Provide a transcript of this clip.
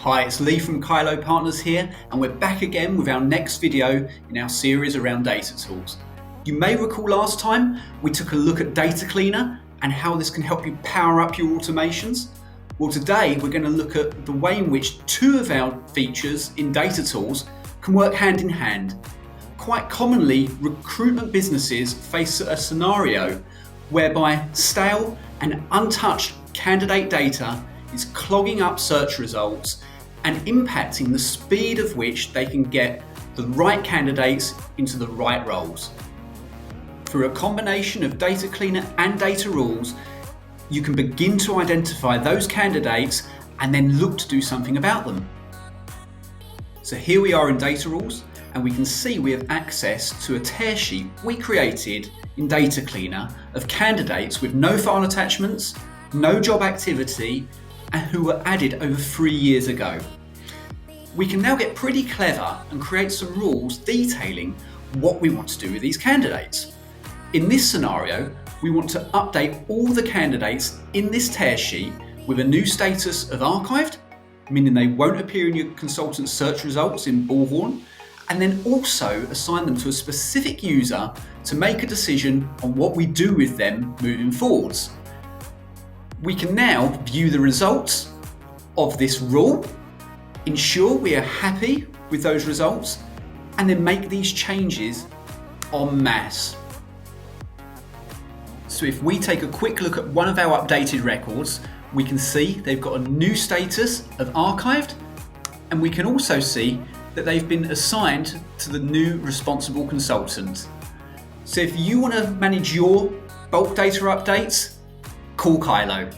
Hi, it's Lee from Kyloe Partners here, and we're back again with our next video in our series around data tools. You may recall last time we took a look at Data Cleaner and how this can help you power up your automations. Well, today we're going to look at the way in which two of our features in data tools can work hand in hand. Quite commonly, recruitment businesses face a scenario whereby stale and untouched candidate data is clogging up search results and impacting the speed of which they can get the right candidates into the right roles. Through a combination of Data Cleaner and data rules, you can begin to identify those candidates and then look to do something about them. So here we are in data rules, and we can see we have access to a tear sheet we created in Data Cleaner of candidates with no file attachments, no job activity, and who were added over 3 years ago. We can now get pretty clever and create some rules detailing what we want to do with these candidates. In this scenario, we want to update all the candidates in this tear sheet with a new status of archived, meaning they won't appear in your consultant search results in Bullhorn, and then also assign them to a specific user to make a decision on what we do with them moving forwards. We can now view the results of this rule, ensure we are happy with those results, and then make these changes en masse. So if we take a quick look at one of our updated records, we can see they've got a new status of archived, and we can also see that they've been assigned to the new responsible consultant. So if you want to manage your bulk data updates, call Kyloe.